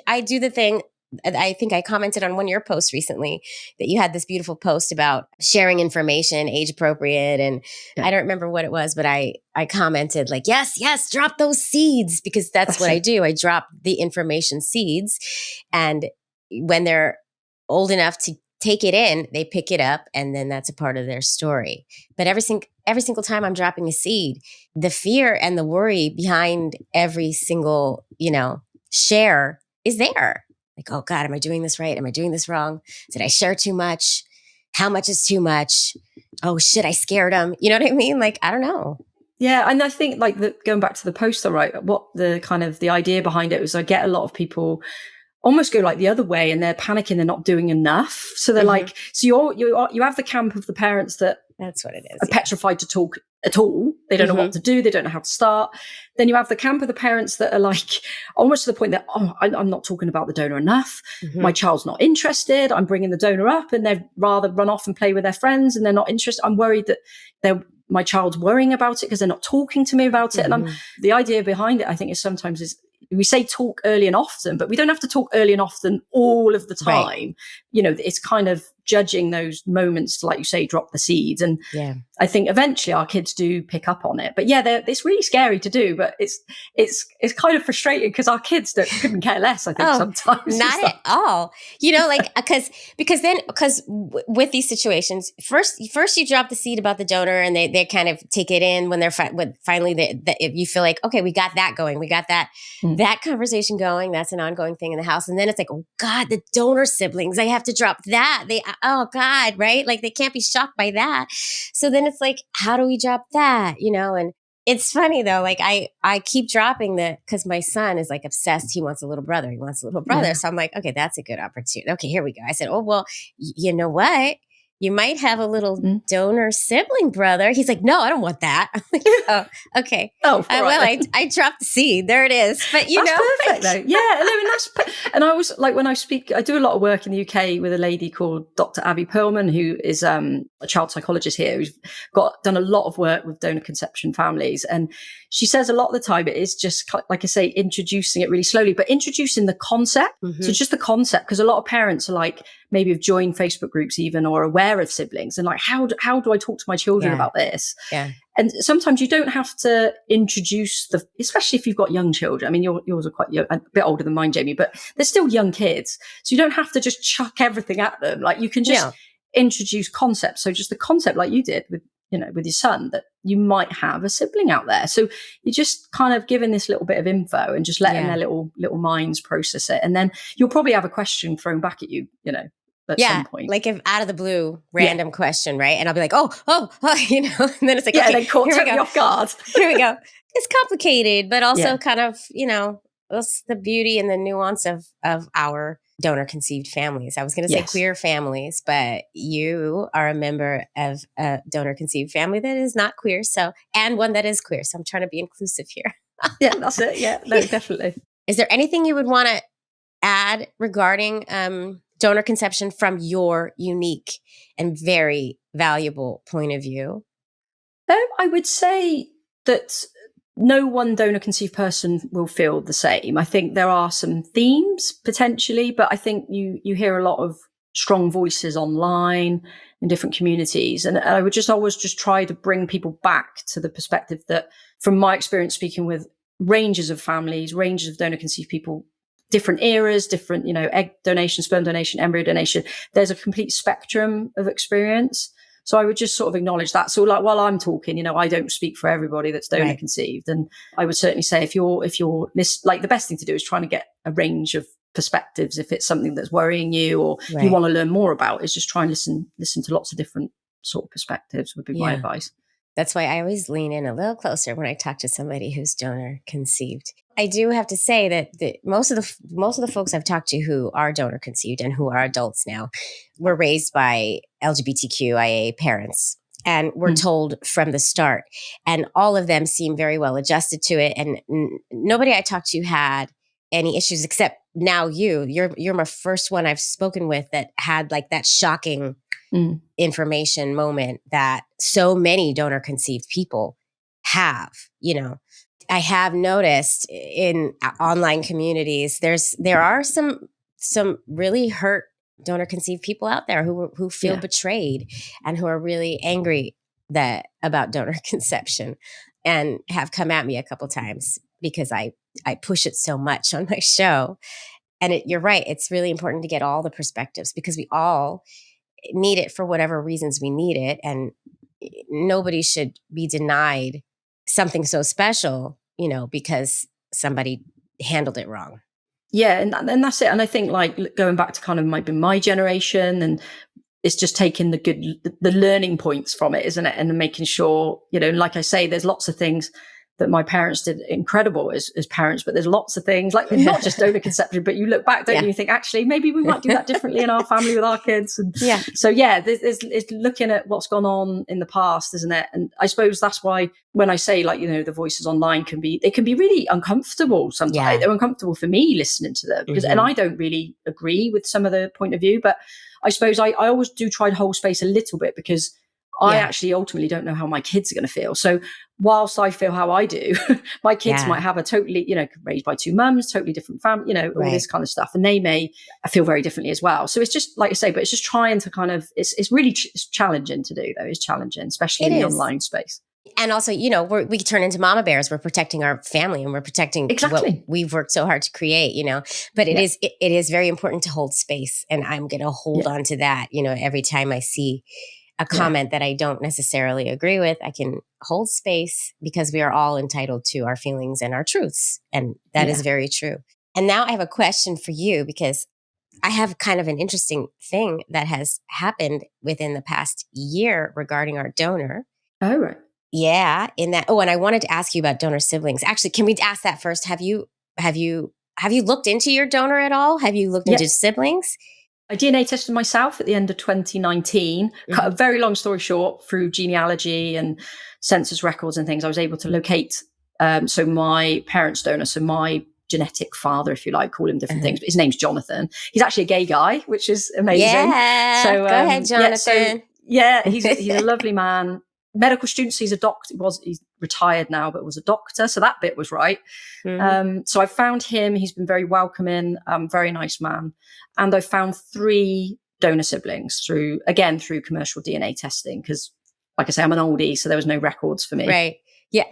I do the thing. I think I commented on one of your posts recently that you had this beautiful post about sharing information, age appropriate. And I don't remember what it was, but I commented like, yes, drop those seeds because that's what I do. I drop the information seeds. And when they're old enough to take it in, they pick it up, and then that's a part of their story. But every single time I'm dropping a seed, the fear and the worry behind every single, share is there. Like, oh God, am I doing this right? Am I doing this wrong? Did I share too much? How much is too much? Oh shit, I scared them. You know what I mean? Like, I don't know. Yeah, and I think like going back to the poster, right? What the kind of the idea behind it was, I get a lot of people almost go like the other way and they're panicking, they're not doing enough. So they're like, so you have the camp of the parents that's what it is, are petrified to talk at all. They don't know what to do. They don't know how to start. Then you have the camp of the parents that are like almost to the point that, I'm not talking about the donor enough. My child's not interested. I'm bringing the donor up and they'd rather run off and play with their friends and they're not interested. I'm worried that my child's worrying about it because they're not talking to me about it. And the idea behind it, I think, is sometimes we say talk early and often, but we don't have to talk early and often all of the time. Right. It's kind of judging those moments to, like you say, drop the seeds. And I think eventually our kids do pick up on it. But it's really scary to do, but it's kind of frustrating because our kids couldn't care less, I think, sometimes. Not at all. Because with these situations, first you drop the seed about the donor and they kind of take it in when they're finally if you feel like, okay, we got that going. We got that conversation going. That's an ongoing thing in the house. And then it's like, oh God, the donor siblings, I have to drop that. Oh God, right? Like they can't be shocked by that. So then it's like, how do we drop that? And it's funny though, like I keep dropping because my son is like obsessed. He wants a little brother. So I'm like, okay, that's a good opportunity. Okay, here we go. I said, oh, well, you know what? you might have a little Mm. donor sibling brother. He's like, no, I don't want that. I'm like, oh, okay. I dropped the seed. There it is. But that's perfect though. Yeah. And I was like, when I speak, I do a lot of work in the UK with a lady called Dr. Abby Perlman, who is a child psychologist here, who's done a lot of work with donor conception families. And she says a lot of the time it is just, like I say, introducing it really slowly, but introducing the concept. Mm-hmm. So just the concept, because a lot of parents are like, maybe have joined Facebook groups even, or aware of siblings, and like, how do I talk to my children about this? Yeah. And sometimes you don't have to introduce especially if you've got young children. I mean, yours are quite young, a bit older than mine, Jaimie, but they're still young kids. So you don't have to just chuck everything at them. Like you can just introduce concepts. So just the concept, like you did with your son, that you might have a sibling out there. So you're just kind of giving this little bit of info and just letting their little minds process it. And then you'll probably have a question thrown back at you, at some point. Like if out of the blue, random question, right? And I'll be like, oh, and then it's like, okay, then caught me off guard. Here we go. It's complicated, but also kind of, that's the beauty and the nuance of our donor conceived families. I was going to say queer families, but you are a member of a donor conceived family that is not queer. And one that is queer. So I'm trying to be inclusive here. Yeah, that's it. Yeah, no, definitely. Is there anything you would want to add regarding donor conception from your unique and very valuable point of view? I would say that no one donor conceived person will feel the same. I think there are some themes potentially, but I think you hear a lot of strong voices online in different communities. And I would always try to bring people back to the perspective that, from my experience speaking with ranges of families, ranges of donor conceived people, different eras, different, egg donation, sperm donation, embryo donation, there's a complete spectrum of experience. So I would just sort of acknowledge that. So like while I'm talking, I don't speak for everybody that's donor conceived. And I would certainly say if you're like, the best thing to do is trying to get a range of perspectives. If it's something that's worrying you or you want to learn more about, is just try and listen to lots of different sort of perspectives would be my advice. That's why I always lean in a little closer when I talk to somebody who's donor conceived. I do have to say that most of the folks I've talked to who are donor conceived and who are adults now were raised by LGBTQIA parents and were told from the start. And all of them seem very well adjusted to it. And nobody I talked to had any issues except now you're my first one I've spoken with that had like that shocking information moment that so many donor conceived people have. I have noticed in online communities there are some really hurt donor conceived people out there who feel betrayed and who are really angry about donor conception and have come at me a couple times because I push it so much on my show. And you're right, it's really important to get all the perspectives because we all need it for whatever reasons we need it. And nobody should be denied something so special, because somebody handled it wrong. Yeah. And that's it. And I think like going back to kind of my generation, and it's just taking the learning points from it, isn't it? And making sure, like I say, there's lots of things that my parents did incredible as parents, but there's lots of things like not just donor conception, but you look back, don't you? You think actually maybe we might do that differently in our family with our kids. And so it's looking at what's gone on in the past, isn't it? And I suppose that's why when I say like, the voices online can be really uncomfortable sometimes. Yeah. They're uncomfortable for me listening to them because, and I don't really agree with some of the point of view, but I suppose I always do try to hold space a little bit because I actually ultimately don't know how my kids are going to feel. So whilst I feel how I do, my kids might have a totally, raised by two mums, totally different family, all this kind of stuff. And they may feel very differently as well. So it's just, like I say, but it's just trying to kind of, it's really it's challenging to do though. It's challenging, especially in the online space. And also, we turn into mama bears. We're protecting our family and we're protecting what we've worked so hard to create, but it is very important to hold space. And I'm going to hold on to that, every time I see a comment that I don't necessarily agree with, I can hold space because we are all entitled to our feelings and our truths. And that is very true. And now I have a question for you because I have kind of an interesting thing that has happened within the past year regarding our donor. Oh, right. Yeah. And I wanted to ask you about donor siblings. Actually, can we ask that first? Have you looked into your donor at all? Have you looked into siblings? I DNA tested myself at the end of 2019. Cut a very long story short, through genealogy and census records and things, I was able to locate so my parents' donor, so my genetic father, if you like, call him different things, but his name's Jonathan. He's actually a gay guy, which is amazing. Yeah, so go ahead, Jonathan. He's a lovely man. Medical student, so he's a doctor. He's retired now, but was a doctor, so that bit was right. So I found him. He's been very welcoming, very nice man. And I found 3 donor siblings through commercial DNA testing, because, like I say, I'm an oldie, so there was no records for me. Right. Yeah.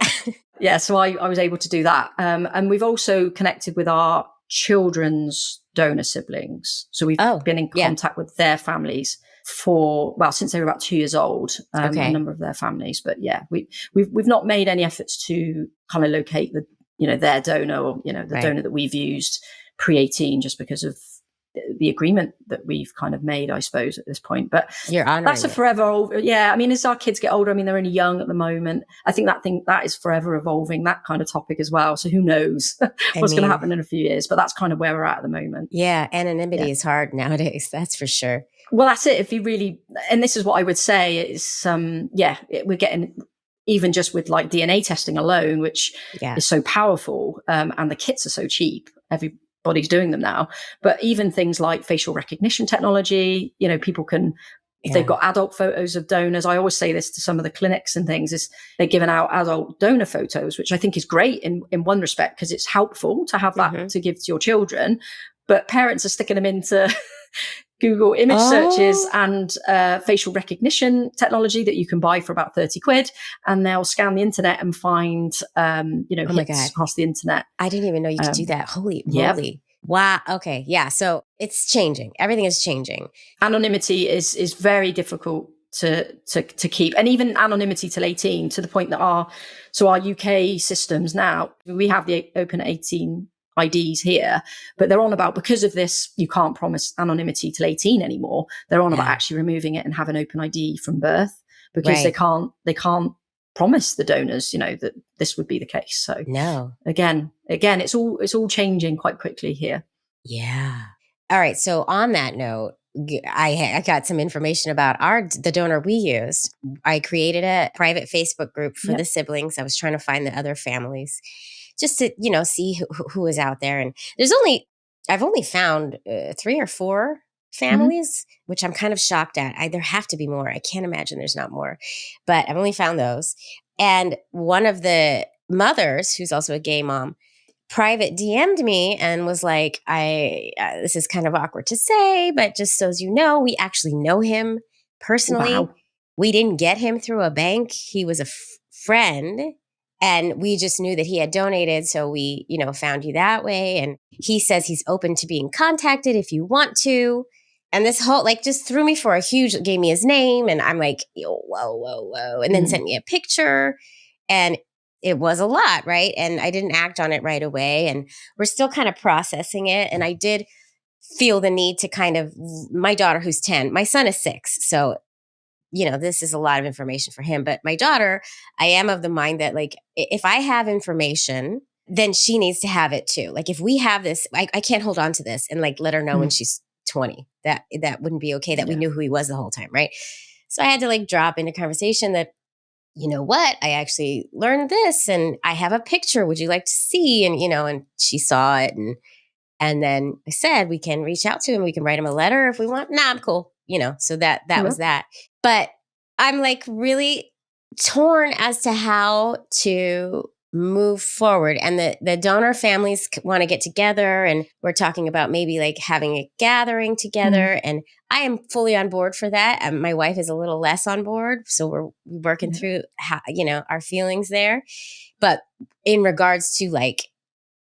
Yeah. So I was able to do that. And we've also connected with our children's donor siblings. So we've been in contact with their families since they were about 2 years old, a number of their families. But yeah, we've not made any efforts to kind of locate their donor, or, the donor that we've used pre-18, just because of the agreement that we've kind of made, I suppose, at this point. But you're honoring that's a forever. Yeah. I mean, as our kids get older, I mean, they're only young at the moment. I think that is forever evolving, that kind of topic as well. So who knows what's going to happen in a few years, but that's kind of where we're at the moment. Yeah. Anonymity is hard nowadays. That's for sure. Well, that's it. If you really, and this is what I would say is, we're getting, even just with like DNA testing alone, which is so powerful, and the kits are so cheap. Everybody's doing them now. But even things like facial recognition technology, people can, if they've got adult photos of donors, I always say this to some of the clinics and things, is they're giving out adult donor photos, which I think is great in one respect, because it's helpful to have that to give to your children. But parents are sticking them into Google image searches and facial recognition technology that you can buy for about 30 quid. And they'll scan the internet and find, hits across the internet. I didn't even know you could do that. Holy moly. Wow. Okay. Yeah. So it's changing. Everything is changing. Anonymity is very difficult to keep. And even anonymity till 18, to the point that our UK systems now, we have the open 18 IDs here, but they're on about, because of this, you can't promise anonymity till 18 anymore. They're on about actually removing it and have an open ID from birth, because they can't promise the donors, that this would be the case. So no, again, it's all changing quite quickly here. Yeah. All right. So on that note, I got some information about the donor we used. I created a private Facebook group for the siblings. I was trying to find the other families, just to, see who is out there. And I've only found 3 or 4 families, which I'm kind of shocked at. There have to be more. I can't imagine there's not more, but I've only found those. And one of the mothers, who's also a gay mom, private DM'd me and was like, this is kind of awkward to say, but just so as you know, we actually know him personally. Wow. We didn't get him through a bank. He was a friend. And we just knew that he had donated. So we, found you that way. And he says he's open to being contacted if you want to. And this whole, just threw me for a huge, gave me his name. And I'm like, whoa. And then sent me a picture. And it was a lot, right? And I didn't act on it right away. And we're still kind of processing it. And I did feel the need to kind of, my daughter who's 10, my son is 6. So this is a lot of information for him. But my daughter, I am of the mind that if I have information, then she needs to have it too. If we have this, I can't hold on to this and let her know when she's 20. That wouldn't be okay, that we knew who he was the whole time, right? So I had to drop into conversation that, you know what, I actually learned this and I have a picture. Would you like to see? And, and she saw it. And then I said, we can reach out to him. We can write him a letter if we want. Nah, I'm cool. So that was that. But I'm really torn as to how to move forward. And the donor families want to get together, and we're talking about maybe having a gathering together. And I am fully on board for that. And my wife is a little less on board. So we're working through how, our feelings there. But in regards to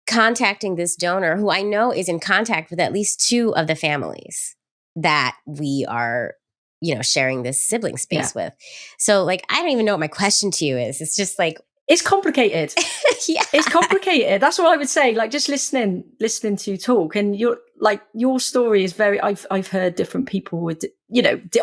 contacting this donor, who I know is in contact with at least 2 of the families that we are, sharing this sibling space with. So I don't even know what my question to you is. It's just it's complicated. Yeah. It's complicated. That's what I would say. Just listening to you talk, and your story is very, I've heard different people with,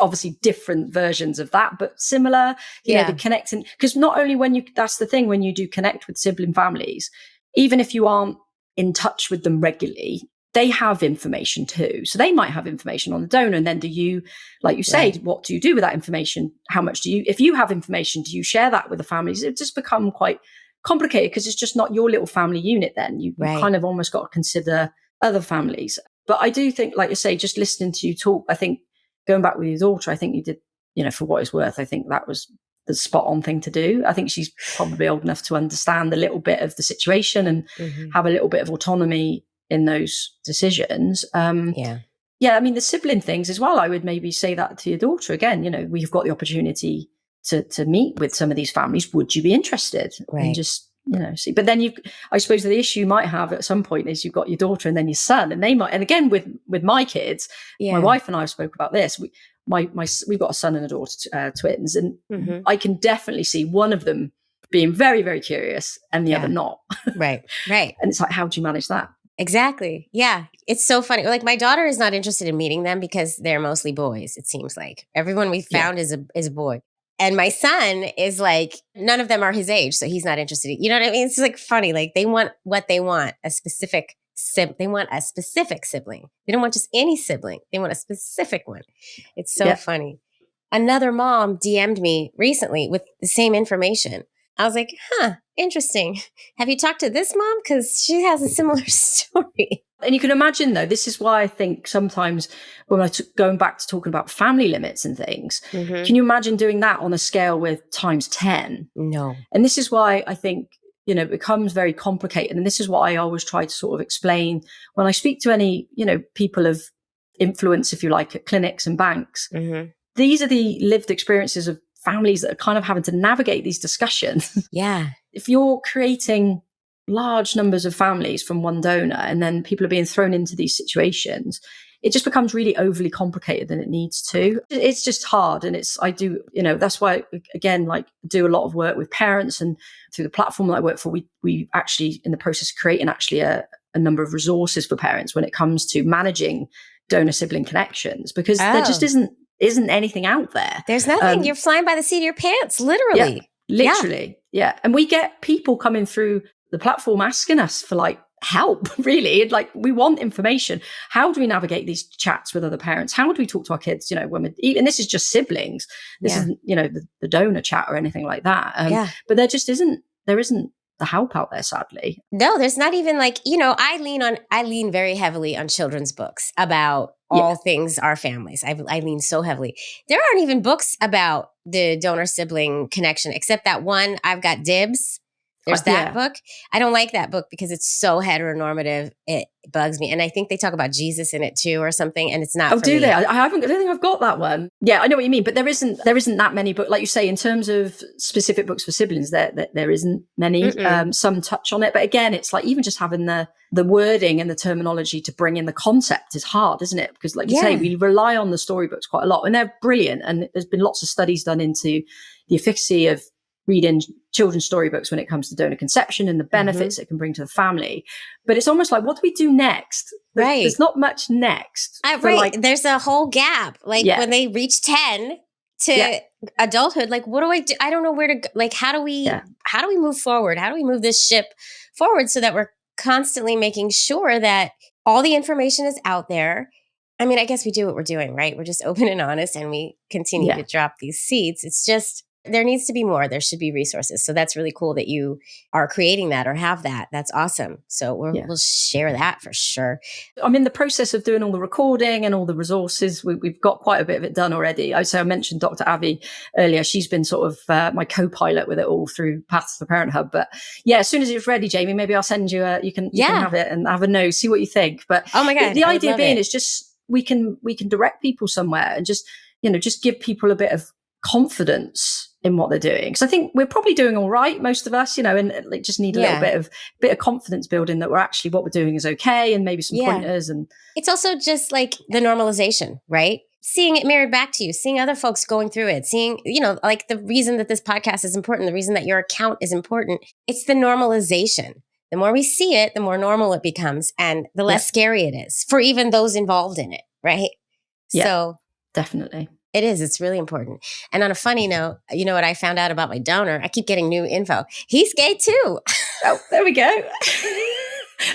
obviously different versions of that, but similar, the connecting, because not only that's the thing, when you do connect with sibling families, even if you aren't in touch with them regularly, they have information too. So they might have information on the donor. And then do you, like you say, what do you do with that information? How much do you, if you have information, do you share that with the families? It just become quite complicated because it's just not your little family unit then. You kind of almost got to consider other families. But I do think, like you say, just listening to you talk, I think going back with your daughter, I think you did, for what it's worth, I think that was the spot on thing to do. I think she's probably old enough to understand a little bit of the situation and have a little bit of autonomy in those decisions. I mean, the sibling things as well, I would maybe say that to your daughter again, we've got the opportunity to meet with some of these families. Would you be interested? And just, see. But then I suppose the issue you might have at some point is you've got your daughter and then your son, and they might, and again, with my kids, my wife and I have spoke about this. We've got a son and a daughter, twins, and I can definitely see one of them being very, very curious and the other not. Right. And it's like, how do you manage that? Exactly. Yeah. It's so funny. Like my daughter is not interested in meeting them because they're mostly boys. It seems like everyone we found is a boy. And my son is like, none of them are his age. So he's not interested. You know what I mean? It's like funny. Like they want what they want, they want a specific sibling. They don't want just any sibling. They want a specific one. It's so funny. Another mom DM'd me recently with the same information. I was like, interesting. Have you talked to this mom? Because she has a similar story. And you can imagine, though, this is why I think sometimes when going back to talking about family limits and things, can you imagine doing that on a scale with times 10? No. And this is why I think, it becomes very complicated. And this is what I always try to sort of explain when I speak to any, people of influence, if you like, at clinics and banks. These are the lived experiences of families that are kind of having to navigate these discussions. Yeah. If you're creating large numbers of families from one donor and then people are being thrown into these situations, it just becomes really overly complicated than it needs to. It's just hard. And that's why, again, like do a lot of work with parents, and through the platform that I work for, we actually in the process of creating actually a number of resources for parents when it comes to managing donor sibling connections, because there just isn't anything out there. There's nothing. You're flying by the seat of your pants, literally. Literally. Yeah. And we get people coming through the platform asking us for like help, really. Like we want information. How do we navigate these chats with other parents? How do we talk to our kids? When and this is just siblings. This isn't, the donor chat or anything like that. But there just isn't the help out there, sadly. No, there's not even like, I lean very heavily on children's books about all things our families. I lean so heavily. There aren't even books about the donor sibling connection, except that one, I've Got Dibs. There's that book. I don't like that book because it's so heteronormative. It bugs me. And I think they talk about Jesus in it too or something. And it's not for do me. They? I don't think I've got that one. Yeah, I know what you mean. But there isn't that many books. Like you say, in terms of specific books for siblings, there isn't many. Some touch on it. But again, it's like even just having the wording and the terminology to bring in the concept is hard, isn't it? Because like you say, we rely on the storybooks quite a lot. And they're brilliant. And there's been lots of studies done into the efficacy of reading children's storybooks when it comes to donor conception and the benefits it can bring to the family. But it's almost like, what do we do next? There's not much next. There's a whole gap. Like when they reach 10 to adulthood, like what do I do? I don't know where to go. Like, how do we move forward? How do we move this ship forward so that we're constantly making sure that all the information is out there? I mean, I guess we do what we're doing, right? We're just open and honest and we continue to drop these seeds. It's just, there needs to be more. There should be resources. So that's really cool that you are creating that or have that. That's awesome. So we'll share that for sure. I'm in the process of doing all the recording and all the resources. We've got quite a bit of it done already. I mentioned Dr. Avi earlier. She's been sort of my co-pilot with it all through Paths to the Parenthood. But as soon as it's ready, Jaimie, maybe I'll send you you can have it and have a nose, see what you think. But oh my God, the idea being is just we can direct people somewhere and just give people a bit of confidence in what they're doing. Because I think we're probably doing all right, most of us, and like just need a little bit of confidence building that we're actually what we're doing is okay, and maybe some pointers. And it's also just like the normalization, right? Seeing it mirrored back to you, seeing other folks going through it, seeing, like the reason that this podcast is important, the reason that your account is important, it's the normalization. The more we see it, the more normal it becomes and the less scary it is for even those involved in it, right? Yeah, so definitely. It is. It's really important. And on a funny note, you know what I found out about my donor? I keep getting new info. He's gay too. Oh, there we go.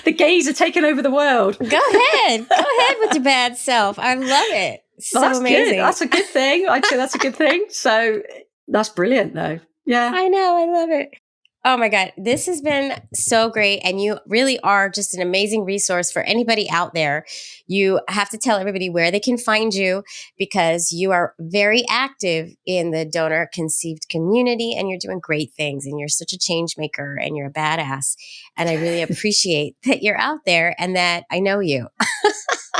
The gays are taking over the world. Go ahead with your bad self. I love it. So That's amazing. good. That's a good thing. I'd say that's a good thing. So that's brilliant, though. Yeah, I know. I love it. Oh my God. This has been so great. And you really are just an amazing resource for anybody out there. You have to tell everybody where they can find you, because you are very active in the donor conceived community and you're doing great things and you're such a change maker and you're a badass. And I really appreciate that you're out there and that I know you.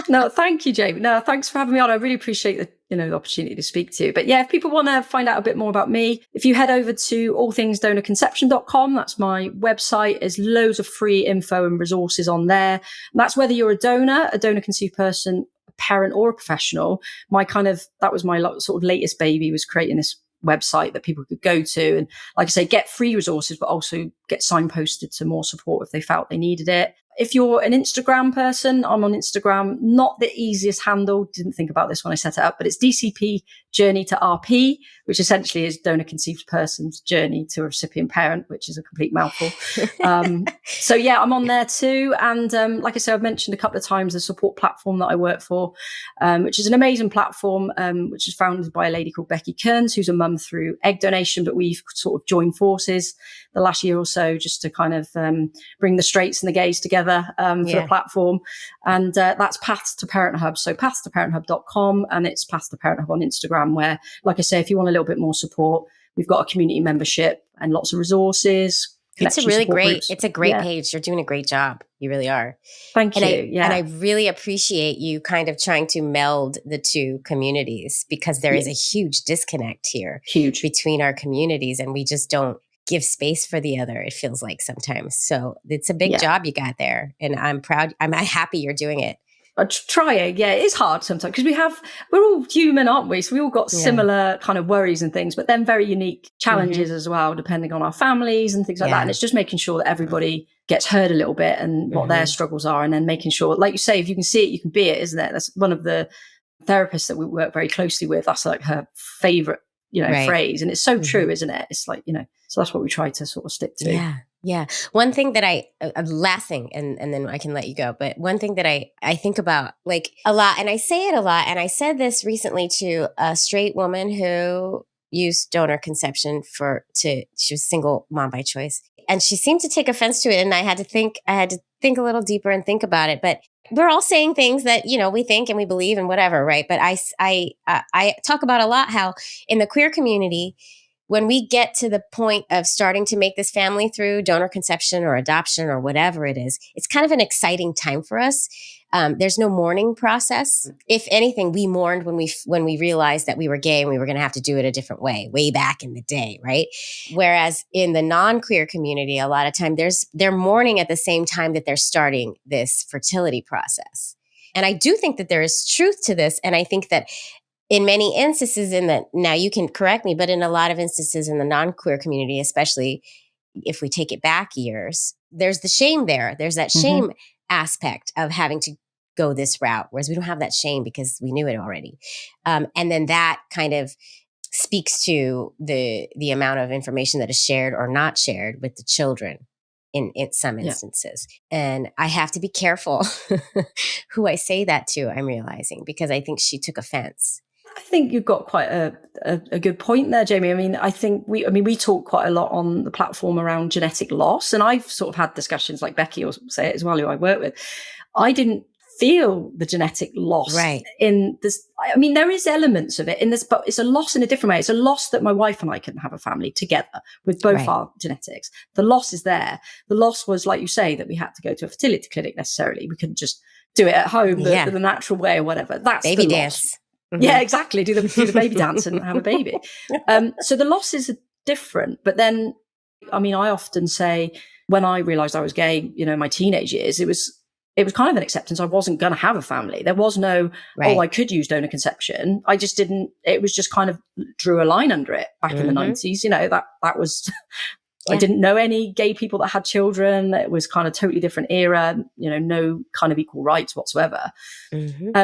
No, thank you, Jaimie. No, thanks for having me on. I really appreciate the opportunity to speak to you. But yeah, if people want to find out a bit more about me, if you head over to allthingsdonorconception.com, that's my website. There's loads of free info and resources on there. And that's whether you're a donor conceived person, a parent, or a professional. That was my sort of latest baby, was creating this website that people could go to and, like I say, get free resources, but also get signposted to more support if they felt they needed it. If you're an Instagram person, I'm on Instagram. Not the easiest handle. Didn't think about this when I set it up, but it's DCP Journey to RP, which essentially is donor conceived person's journey to a recipient parent, which is a complete mouthful. So yeah, I'm on there too. And like I said, I've mentioned a couple of times the support platform that I work for, which is an amazing platform, which is founded by a lady called Becky Kearns, who's a mum through egg donation, but we've sort of joined forces the last year or so just to kind of bring the straights and the gays together for the platform. And that's Paths to Parent Hub. So pathstoparenthub.com, and it's Paths to Parent Hub on Instagram, where, like I say, if you want a little bit more support, we've got a community membership and lots of resources. It's a great page. You're doing a great job. You really are. Thank you. And I really appreciate you kind of trying to meld the two communities, because there is a huge disconnect here between our communities, and we just don't give space for the other, it feels like sometimes. So it's a big job you got there, and I'm proud. I'm happy you're doing it. Trying. Yeah, it is hard sometimes because we're all human, aren't we? So we all got similar kind of worries and things, but then very unique challenges as well, depending on our families and things like that. And it's just making sure that everybody gets heard a little bit and what their struggles are, and then making sure, like you say, if you can see it, you can be it, isn't it? That's one of the therapists that we work very closely with. That's like her favorite, phrase. And it's so true, isn't it? It's like, so that's what we try to sort of stick to. Yeah. One thing that last thing, and then I can let you go. But one thing that I think about like a lot, and I say it a lot, and I said this recently to a straight woman who used donor conception she was a single mom by choice. And she seemed to take offense to it. And I had to think a little deeper and think about it. But we're all saying things that, we think and we believe and whatever, right? But I talk about a lot how in the queer community, when we get to the point of starting to make this family through donor conception or adoption or whatever it is, it's kind of an exciting time for us. There's no mourning process. If anything, we mourned when we realized that we were gay and we were going to have to do it a different way, way back in the day, right? Whereas in the non-queer community, a lot of time they're mourning at the same time that they're starting this fertility process. And I do think that there is truth to this, and I think that in many instances now you can correct me, but in a lot of instances in the non-queer community, especially if we take it back years, there's the shame there. There's that shame aspect of having to go this route, whereas we don't have that shame because we knew it already. And then that kind of speaks to the amount of information that is shared or not shared with the children in some instances. And I have to be careful who I say that to, I'm realizing, because I think she took offense. I think you've got quite a good point there, Jaimie. I mean, I think we talk quite a lot on the platform around genetic loss, and I've sort of had discussions, like Becky will say it as well, who I work with. I didn't feel the genetic loss in this. I mean, there is elements of it in this, but it's a loss in a different way. It's a loss that my wife and I couldn't have a family together with both our genetics. The loss is there. The loss was, like you say, that we had to go to a fertility clinic necessarily. We couldn't just do it at home the natural way or whatever. That's baby the dance. Loss. Yeah, exactly. Do the baby dance and have a baby. So the losses are different. But then, I mean, I often say when I realized I was gay, in my teenage years, it was kind of an acceptance. I wasn't going to have a family. There was no, I could use donor conception. I just didn't. It was just kind of drew a line under it back in the 90s. That was. I didn't know any gay people that had children. It was kind of totally different era. No kind of equal rights whatsoever.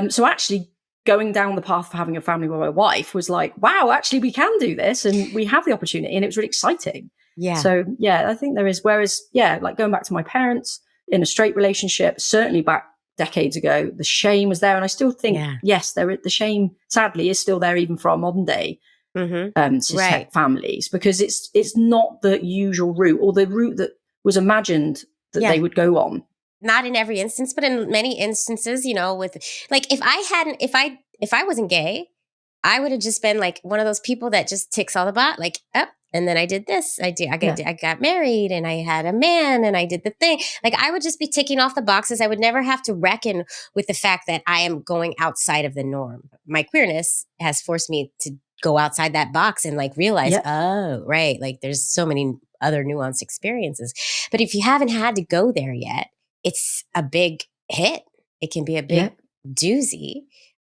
So actually, going down the path of having a family with my wife was like, wow, actually we can do this and we have the opportunity, and it was really exciting. Yeah. So I think there is, whereas, like going back to my parents, in a straight relationship, certainly back decades ago, the shame was there. And I still think, yes, the shame, sadly, is still there even for our modern day cis families, because it's not the usual route or the route that was imagined that they would go on. Not in every instance, but in many instances, you know, with like, if I wasn't gay, I would have just been like one of those people that just ticks all the box, like, oh, and then I did this. I got married and I had a man and I did the thing. Like, I would just be ticking off the boxes. I would never have to reckon with the fact that I am going outside of the norm. My queerness has forced me to go outside that box and like realize, oh, right. Like, there's so many other nuanced experiences. But if you haven't had to go there yet, it's a big hit. It can be a big doozy,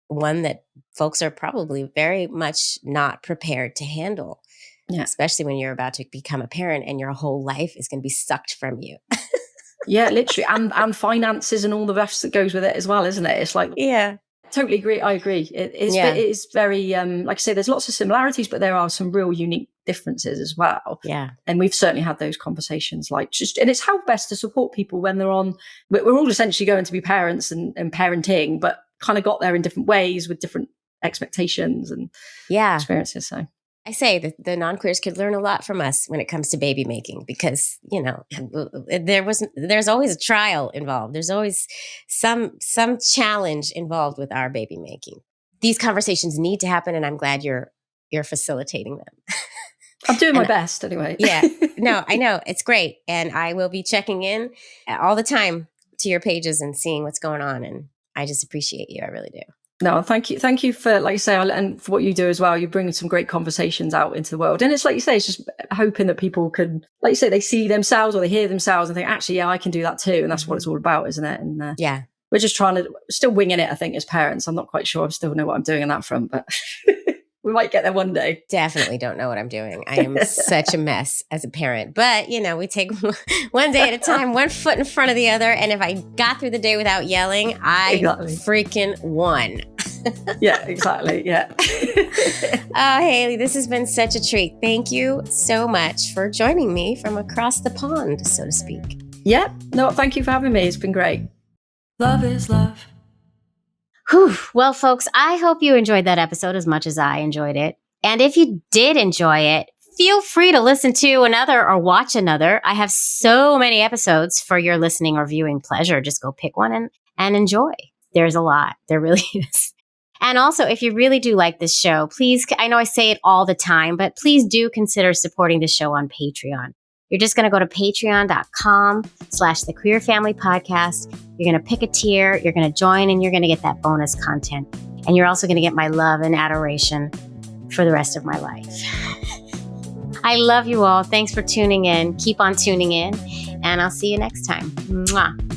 one that folks are probably very much not prepared to handle, especially when you're about to become a parent and your whole life is going to be sucked from you. Yeah, literally. And finances and all the rest that goes with it as well, isn't it? It's like, totally agree. I agree. It is very, like I say, there's lots of similarities, but there are some real unique differences as well. Yeah. And we've certainly had those conversations, like and it's how best to support people when they're on, we're all essentially going to be parents and parenting, but kind of got there in different ways with different expectations and experiences. So I say that the non-queers could learn a lot from us when it comes to baby making, because, you know, there's always a trial involved. There's always some challenge involved with our baby making. These conversations need to happen, and I'm glad you're facilitating them. I'm doing my best anyway. No, I know. It's great. And I will be checking in all the time to your pages and seeing what's going on. And I just appreciate you. I really do. No, thank you. Thank you for, like you say, and for what you do as well. You're bringing some great conversations out into the world. And it's like you say, it's just hoping that people can, like you say, they see themselves or they hear themselves and think, actually, I can do that too. And that's what it's all about, isn't it? And we're just still winging it, I think, as parents. I'm not quite sure I still know what I'm doing on that front, but we might get there one day. Definitely don't know what I'm doing. I am such a mess as a parent. But, you know, we take one day at a time, one foot in front of the other. And if I got through the day without yelling, I freaking won. Yeah, exactly. Yeah. Oh, Hayley, this has been such a treat. Thank you so much for joining me from across the pond, so to speak. Yeah. No, thank you for having me. It's been great. Love is love. Whew. Well, folks, I hope you enjoyed that episode as much as I enjoyed it. And if you did enjoy it, feel free to listen to another or watch another. I have so many episodes for your listening or viewing pleasure. Just go pick one and enjoy. There's a lot. There really is. And also, if you really do like this show, please, I know I say it all the time, but please do consider supporting the show on Patreon. You're just going to go to patreon.com/thequeerfamilypodcast. You're going to pick a tier, you're going to join, and you're going to get that bonus content. And you're also going to get my love and adoration for the rest of my life. I love you all. Thanks for tuning in. Keep on tuning in, and I'll see you next time. Mwah.